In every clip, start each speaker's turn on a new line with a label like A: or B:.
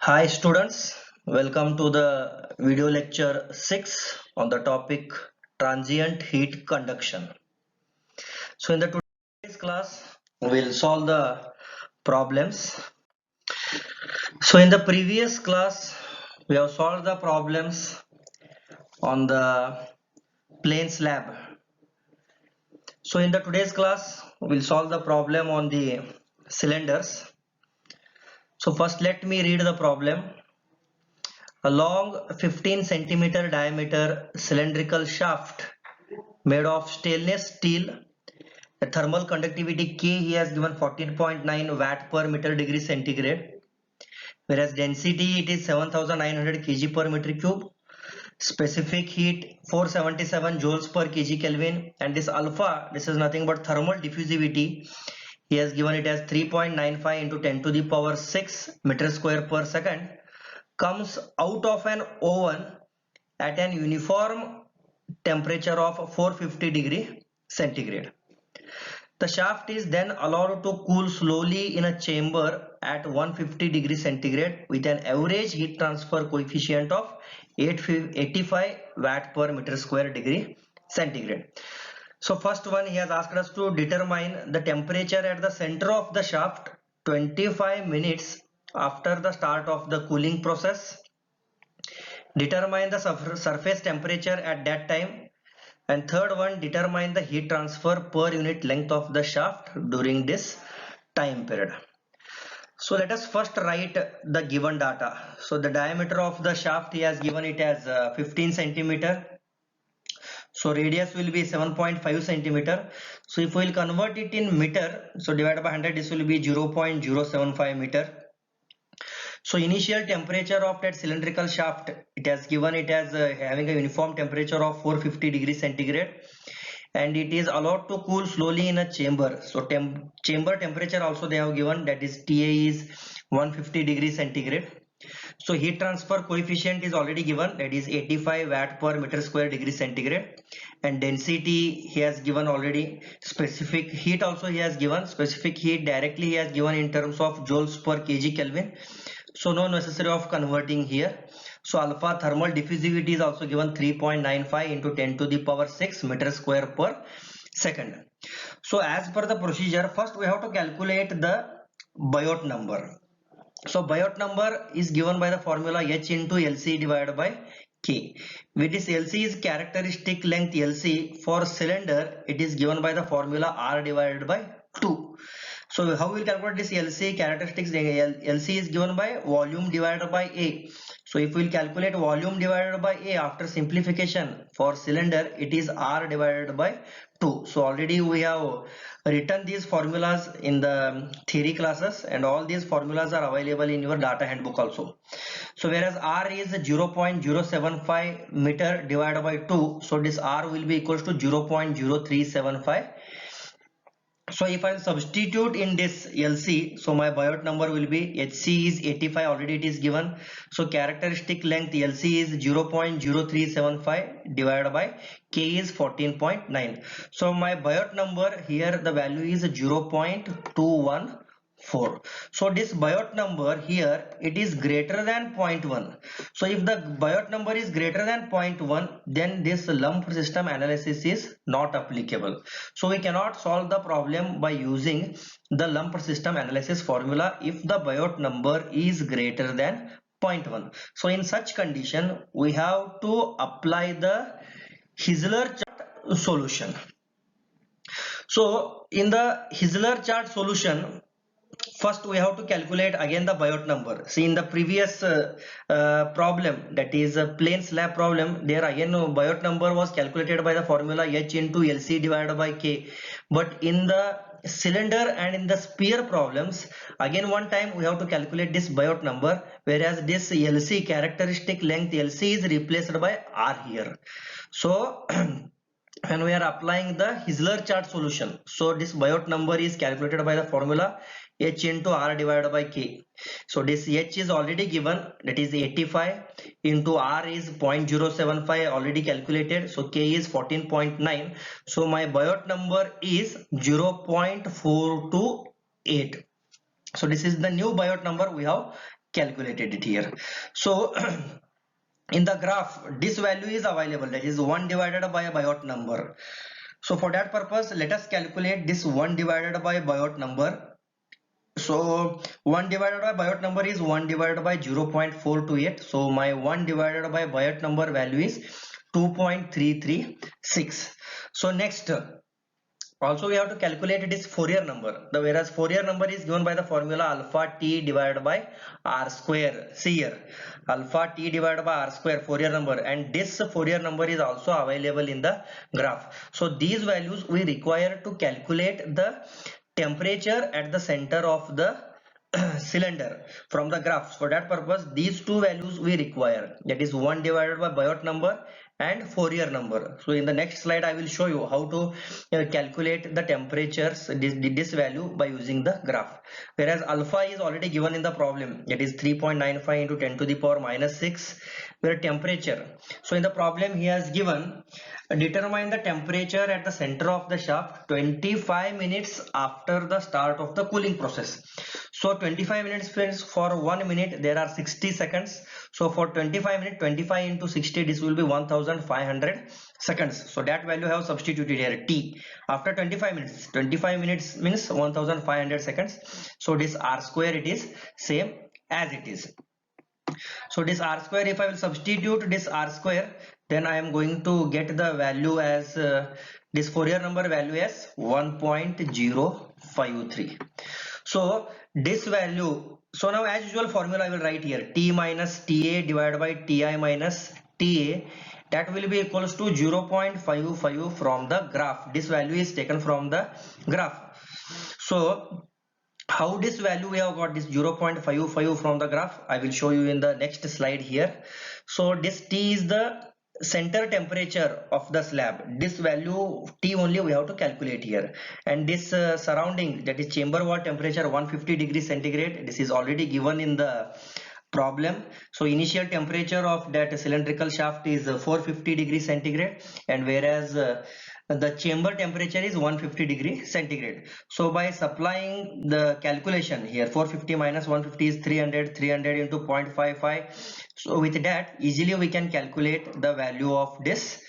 A: Hi students, welcome to the video lecture 6 on the topic transient heat conduction. So in the today's class, we'll solve the problems. So in the previous class, we have solved the problems on the plane slab. So in the today's class, we'll solve the problem on the cylinders. So first let me read the problem. A long 15 centimeter diameter cylindrical shaft made of stainless steel. The thermal conductivity K he has given 14.9 watt per meter degree centigrade, whereas density it is 7900 kg per meter cube. Specific heat 477 joules per kg Kelvin, and this alpha, this is nothing but thermal diffusivity. He has given it as 3.95 into 10 to the power 6 meter square per second, comes out of an oven at an uniform temperature of 450 degree centigrade. The shaft is then allowed to cool slowly in a chamber at 150 degree centigrade with an average heat transfer coefficient of 85 watt per meter square degree centigrade. So first one, he has asked us to determine the temperature at the center of the shaft 25 minutes after the start of the cooling process. Determine the surface temperature at that time. And third one, determine the heat transfer per unit length of the shaft during this time period. So let us first write the given data. So the diameter of the shaft he has given it as 15 centimeter. So radius will be 7.5 centimeter. So if we will convert it in meter, so divided by 100, this will be 0.075 meter. So initial temperature of that cylindrical shaft, it has given it as having a uniform temperature of 450 degrees centigrade, and it is allowed to cool slowly in a chamber. So chamber temperature also they have given, that is TA is 150 degrees centigrade. So heat transfer coefficient is already given, that is 85 watt per meter square degree centigrade, and density he has given already. Specific heat also he has given, specific heat directly he has given in terms of joules per kg Kelvin. So no necessary of converting here. So alpha thermal diffusivity is also given 3.95 into 10 to the power 6 meter square per second. So as per the procedure, first we have to calculate the Biot number. So Biot number is given by the formula H into LC divided by K. With this LC is characteristic length LC for cylinder, it is given by the formula R divided by 2. So how we will calculate this LC characteristics? LC is given by volume divided by A. So if we will calculate volume divided by A after simplification for cylinder, it is R divided by 2. So already we have written these formulas in the theory classes, and all these formulas are available in your data handbook also. So whereas R is 0.075 meter divided by 2, so this R will be equals to 0.0375. So if I substitute in this LC, so my Biot number will be HC is 85, already it is given. So characteristic length LC is 0.0375 divided by K is 14.9. So my Biot number here, the value is 0.214. So this Biot number here, it is greater than 0.1. So if the Biot number is greater than 0.1, then this lump system analysis is not applicable. So we cannot solve the problem by using the lump system analysis formula if the Biot number is greater than 0.1. So in such condition, we have to apply the Heisler chart solution. So in the Heisler chart solution, first we have to calculate again the Biot number. See, in the previous problem, that is a plane slab problem, there again Biot number was calculated by the formula H into LC divided by K. But in the cylinder and in the sphere problems, again one time we have to calculate this Biot number, whereas this LC characteristic length LC is replaced by R here. So when we are applying the Heisler chart solution, so this Biot number is calculated by the formula H into R divided by K. So this H is already given, that is 85, into R is 0.075 already calculated, so K is 14.9. So my Biot number is 0.428. So this is the new Biot number we have calculated it here. So in the graph this value is available, that is 1 divided by a Biot number. So for that purpose let us calculate this 1 divided by Biot number. So 1 divided by Biot number is 1 divided by 0.428. So my 1 divided by Biot number value is 2.336. So next also we have to calculate this Fourier number. Whereas Fourier number is given by the formula alpha t divided by r square. See here, alpha t divided by r square, Fourier number, and this Fourier number is also available in the graph. So these values we require to calculate the temperature at the center of the cylinder from the graph. For that purpose these two values we require, that is 1 divided by Biot number and Fourier number. So in the next slide I will show you how to calculate the temperatures, this value, by using the graph. Whereas alpha is already given in the problem, that is 3.95 into 10 to the power minus 6, where temperature, so in the problem he has given determine the temperature at the center of the shaft 25 minutes after the start of the cooling process. So 25 minutes means for 1 minute there are 60 seconds. So for 25 minutes, 25 into 60, this will be 1500 seconds. So that value I have substituted here, t. After 25 minutes, 25 minutes means 1500 seconds. So this r square it is same as it is. So this r square, if I will substitute this r square, then I am going to get the value as this Fourier number value as 1.053. So this value, so now as usual formula I will write here, t minus ta divided by ti minus ta, that will be equals to 0.55 from the graph. This value is taken from the graph. So how this value we have got this 0.55 from the graph, I will show you in the next slide here. So this T is the center temperature of the slab. This value T only we have to calculate here, and this surrounding, that is chamber wall temperature 150 degrees centigrade, this is already given in the problem. So initial temperature of that cylindrical shaft is 450 degrees centigrade, and whereas the chamber temperature is 150 degree centigrade. So by supplying the calculation here, 450 minus 150 is 300, 300 into 0.55. So with that easily we can calculate the value of this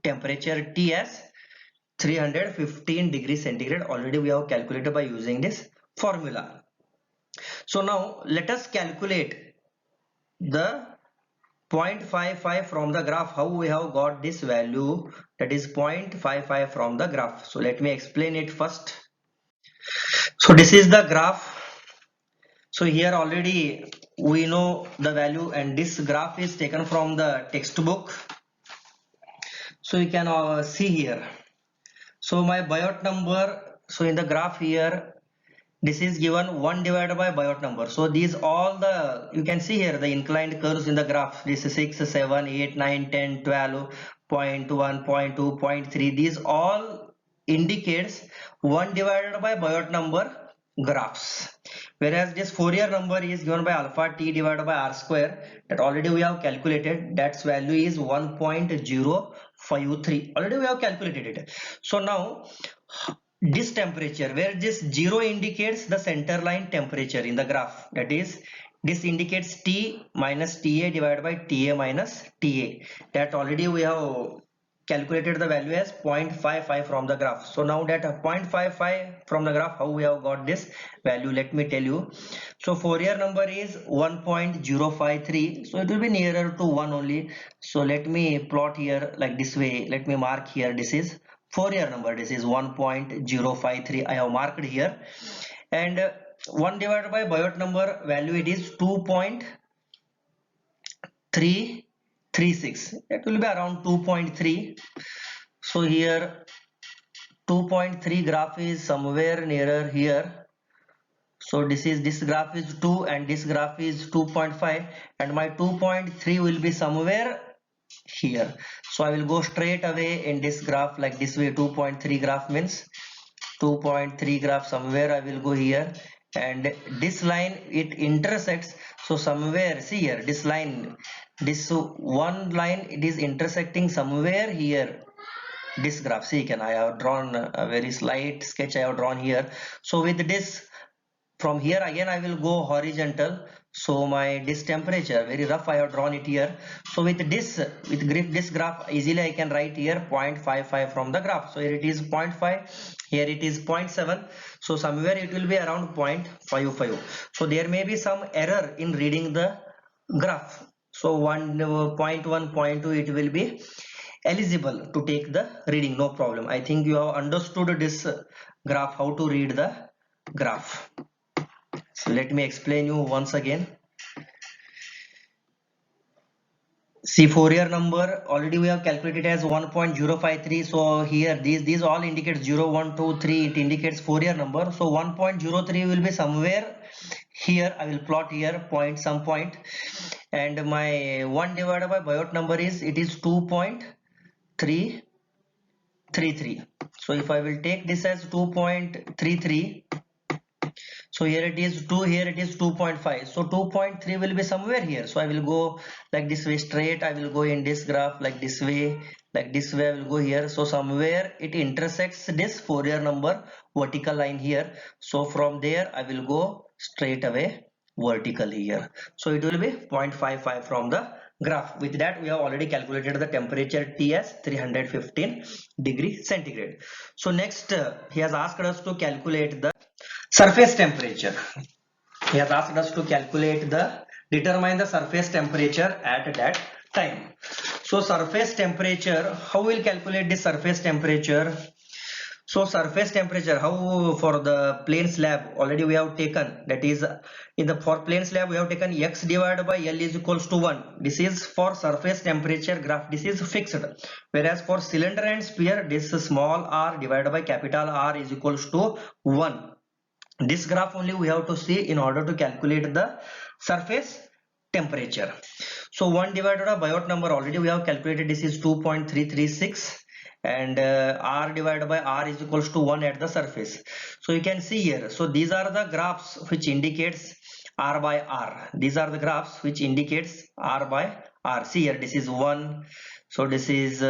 A: temperature T as 315 degrees centigrade. Already we have calculated by using this formula. So now let us calculate the 0.55 from the graph. How we have got this value, that is 0.55 from the graph. So let me explain it first. So this is the graph. So here already we know the value, and this graph is taken from the textbook. So you can see here. So my Biot number, so in the graph here, this is given 1 divided by Biot number. So these all the, you can see here the inclined curves in the graph. This is 6, 7, 8, 9, 10, 12, 0.1, 0.2, 0.3. These all indicates 1 divided by Biot number graphs. Whereas this Fourier number is given by alpha t divided by r square, that already we have calculated. That's value is 1.053. Already we have calculated it. So now this temperature, where this 0 indicates the center line temperature in the graph, that is this indicates T minus Ta divided by Ta minus Ta, that already we have calculated the value as 0.55 from the graph. So now that 0.55 from the graph, how we have got this value, let me tell you. So Fourier number is 1.053, so it will be nearer to 1 only. So let me plot here like this way. Let me mark here, this is Fourier number, this is 1.053, I have marked here, and 1 divided by Biot number value, it is 2.336, it will be around 2.3. so here 2.3 graph is somewhere nearer here. So this graph is 2 and this graph is 2.5, and my 2.3 will be somewhere here. So I will go straight away in this graph like this way. 2.3 graph means 2.3 graph, somewhere I will go here, and this line it intersects. So somewhere, see here, this line, this one line, it is intersecting somewhere here, this graph. See, I have drawn a very slight sketch I have drawn here. So with this, from here again I will go horizontal. So my this temperature very rough I have drawn it here. So with this graph easily I can write here 0.55 from the graph. So here it is 0.5, here it is 0.7. So somewhere it will be around 0.55. So there may be some error in reading the graph. So 1.1, 0.2 it will be eligible to take the reading, no problem. I think you have understood this graph, how to read the graph. So let me explain you once again. See, Fourier number already we have calculated as 1.053. So here these all indicate 0, 1, 2, 3. It indicates Fourier number. So 1.03 will be somewhere here. I will plot here point some point, and my 1 divided by Biot number is 2.333. So if I will take this as 2.33. So here it is 2, here it is 2.5. So 2.3 will be somewhere here. So I will go like this way straight. I will go in this graph like this way I will go here. So somewhere it intersects this Fourier number vertical line here. So from there I will go straight away vertically here. So it will be 0.55 from the graph. With that we have already calculated the temperature T as 315 degree centigrade. So next he has asked us to calculate the surface temperature. He has asked us to determine the surface temperature at that time. So surface temperature, how we'll calculate the surface temperature? So surface temperature, how for the plane slab already we have taken, that is for plane slab we have taken x divided by L is equals to 1. This is for surface temperature graph, this is fixed. Whereas for cylinder and sphere, this small r divided by capital R is equals to 1. This graph only we have to see in order to calculate the surface temperature. So 1 divided by Biot number already we have calculated, this is 2.336, and R divided by R is equals to 1 at the surface. So you can see here, so these are the graphs which indicates R by R. These are the graphs which indicates R by R. See here, this is 1, so this is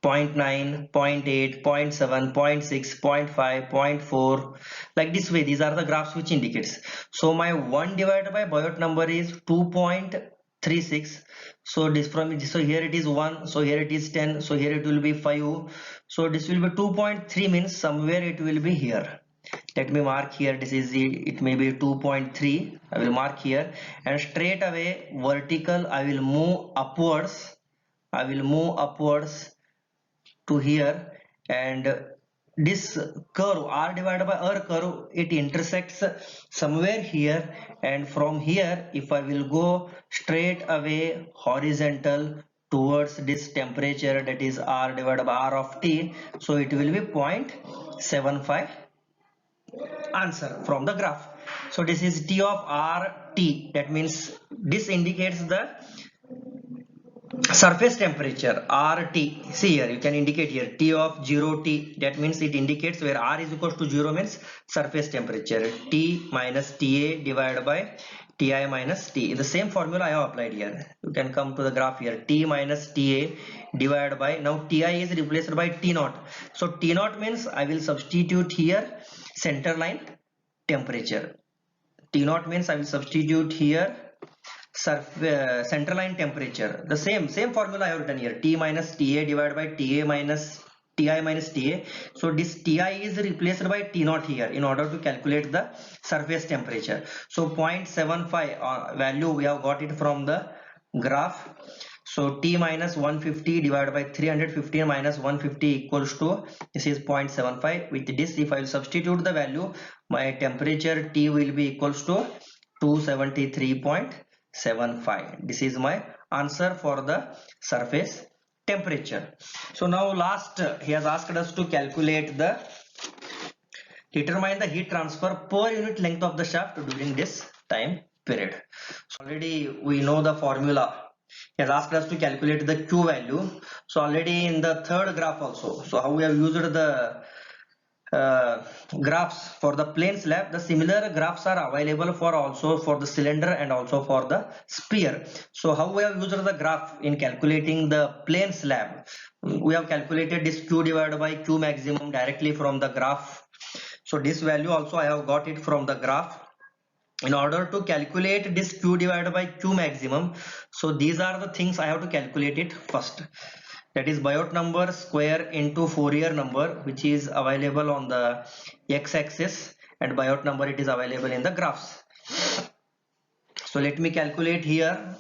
A: 0.9, 0.8, 0.7, 0.6, 0.5, 0.4, like this way. These are the graphs which indicates. So my 1 divided by Biot number is 2.36. So this so here it is 1, so here it is 10, so here it will be 5. So this will be 2.3, means somewhere it will be here. Let me mark here, this is it may be 2.3. I will mark here, and straight away vertical I will move upwards. To here, and this curve R divided by R curve, it intersects somewhere here, and from here if I will go straight away horizontal towards this temperature, that is R divided by R of T, so it will be 0.75 answer from the graph. So this is T of RT, that means this indicates the surface temperature RT. See here, you can indicate here T of 0T, that means it indicates where R is equals to 0 means surface temperature, T minus TA divided by Ti minus T. In the same formula I have applied here. You can come to the graph here, T minus Ta divided by, now Ti is replaced by T naught. So T naught means I will substitute here center line temperature. T naught means I will substitute here center line temperature. The same formula I have written here, T minus Ta divided by Ta minus Ti minus Ta. So this Ti is replaced by T naught here in order to calculate the surface temperature. So 0.75 value we have got it from the graph. So T minus 150 divided by 315 minus 150 equals to, this is 0.75. With this, if I will substitute the value, my temperature T will be equals to 273.75. This is my answer for the surface temperature. So now last, he has asked us to calculate determine the heat transfer per unit length of the shaft during this time period. So already we know the formula. He has asked us to calculate the Q value. So already in the third graph also, so how we have used the graphs for the plane slab, the similar graphs are available for also for the cylinder and also for the sphere. So how we have used the graph in calculating the plane slab? We have calculated this Q divided by Q maximum directly from the graph. So this value also I have got it from the graph. in order to calculate this q divided by q maximum, so these are the things I have to calculate it first. That is Biot number square into Fourier number, which is available on the x-axis, and Biot number it is available in the graphs. So let me calculate here.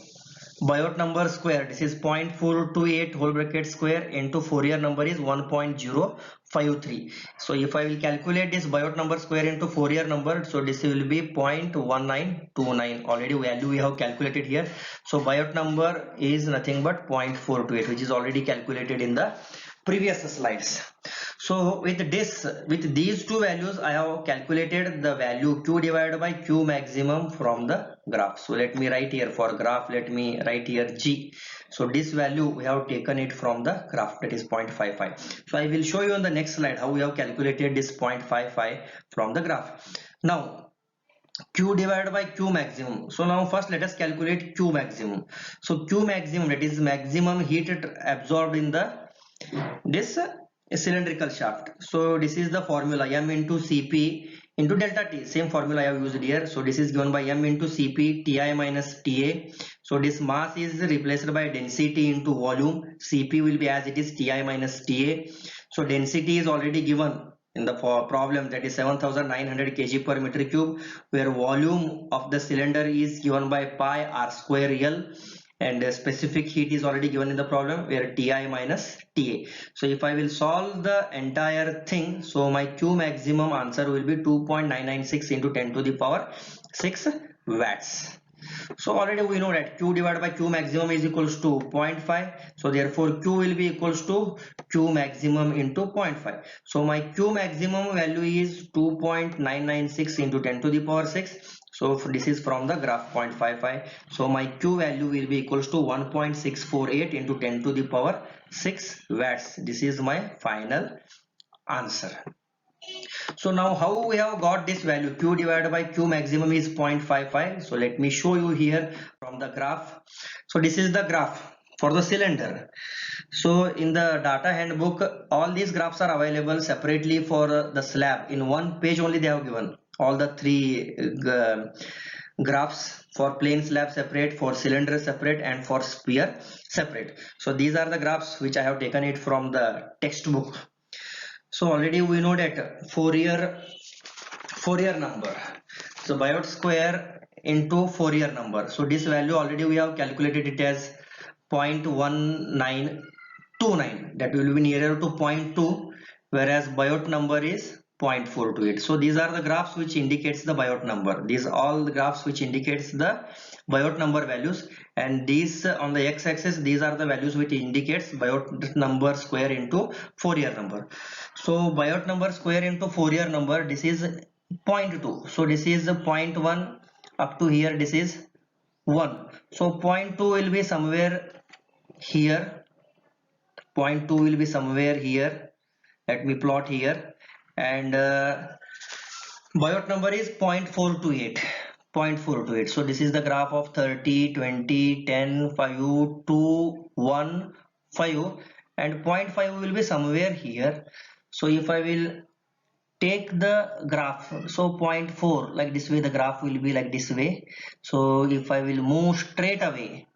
A: Biot number square, this is 0.428 whole bracket square into Fourier number is 1.053. So if I will calculate this Biot number square into Fourier number, so this will be 0.1929. Already value we have calculated here. So Biot number is nothing but 0.428, which is already calculated in the previous slides. So with these two values, I have calculated the value q divided by q maximum from the graph. So let me write here for graph, let me write here g. So this value we have taken it from the graph, that is 0.55. So I will show you on the next slide how we have calculated this 0.55 from the graph. Now q divided by q maximum. So now first let us calculate q maximum. So q maximum, that is maximum heat absorbed in the this cylindrical shaft. So this is the formula, m into cp into delta t, same formula I have used here. So this is given by m into cp ti minus ta. So this mass is replaced by density into volume. Cp will be as it is, ti minus ta. So density is already given in the problem, that is 7900 kg per meter cube, where volume of the cylinder is given by pi r square L, and specific heat is already given in the problem, where Ti minus Ta. So if I will solve the entire thing, so my Q maximum answer will be 2.996 into 10 to the power 6 watts. So already we know that Q divided by Q maximum is equals to 0.5. So therefore Q will be equals to Q maximum into 0.5. So my Q maximum value is 2.996 into 10 to the power 6. So this is from the graph 0.55. So my Q value will be equals to 1.648 into 10 to the power 6 watts. This is my final answer. So now how we have got this value? Q divided by Q maximum is 0.55. So let me show you here from the graph. So this is the graph for the cylinder. So in the data handbook, all these graphs are available separately for the slab. In one page only they have given all the three graphs. For plane slab separate, for cylinder separate, and for sphere separate. So these are the graphs which I have taken it from the textbook. So already we know that Fourier number, so Biot square into Fourier number. So this value already we have calculated it as 0.1929, that will be nearer to 0.2, whereas Biot number is 0.428. So these are the graphs which indicates the Biot number. These all the graphs which indicates the Biot number values, and these on the x-axis, these are the values which indicates Biot number square into Fourier number. So Biot number square into Fourier number, this is 0.2. So this is 0.1 up to here, this is 1. So 0.2 will be somewhere here. 0.2 will be somewhere here. Let me plot here. And Biot number is 0.428. 0.428. So this is the graph of 30, 20, 10, 5, 2, 1, 5, and 0.5 will be somewhere here. So if I will take the graph, so 0.4 like this way, the graph will be like this way. So if I will move straight away,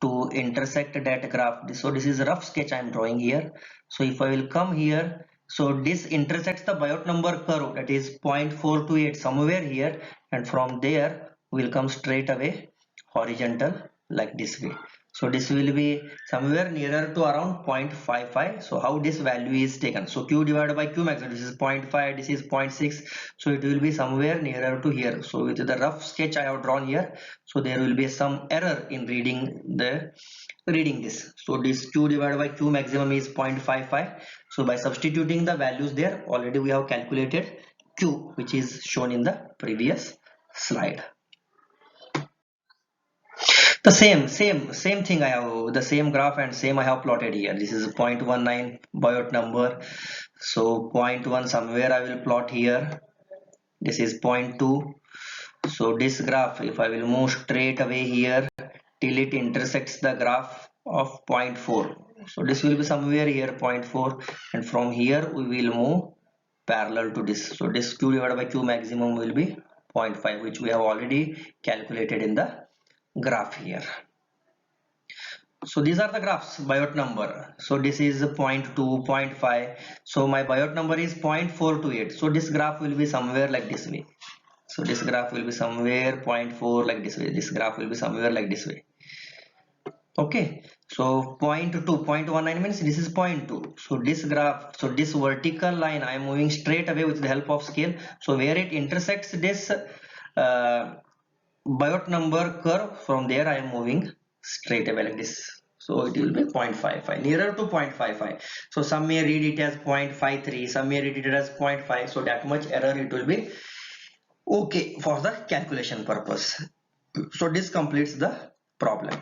A: to intersect that graph, so this is a rough sketch I am drawing here. So if I will come here, so this intersects the Biot number curve, that is 0.428 somewhere here, and from there will come straight away horizontal like this way. So this will be somewhere nearer to around 0.55. So how this value is taken? So Q divided by Q max, this is 0.5, this is 0.6. So it will be somewhere nearer to here. So with the rough sketch I have drawn here, so there will be some error in reading this. So this Q divided by Q maximum is 0.55. So by substituting the values there, already we have calculated Q, which is shown in the previous slide. The same thing, I have the same graph and same I have plotted here. This is 0.19 Biot number. So 0.1 somewhere I will plot here. This is 0.2. So this graph, if I will move straight away here till it intersects the graph of 0.4. So this will be somewhere here 0.4, and from here we will move parallel to this. So this q divided by q maximum will be 0.5, which we have already calculated in the graph here. So these are the graphs Biot number. So this is 0.2, 0.5. So my Biot number is 0.428. So this graph will be somewhere like this way. So this graph will be somewhere 0.4 like this way. This graph will be somewhere like this way. Okay. So 0.2, 0.19 means this is 0.2. So this graph, so this vertical line I am moving straight away with the help of scale. So where it intersects this Biot number curve, from there I am moving straight away like this. So it will be 0.55, nearer to 0.55. So some may read it as 0.53, some may read it as 0.5. So that much error it will be okay for the calculation purpose. So this completes the problem.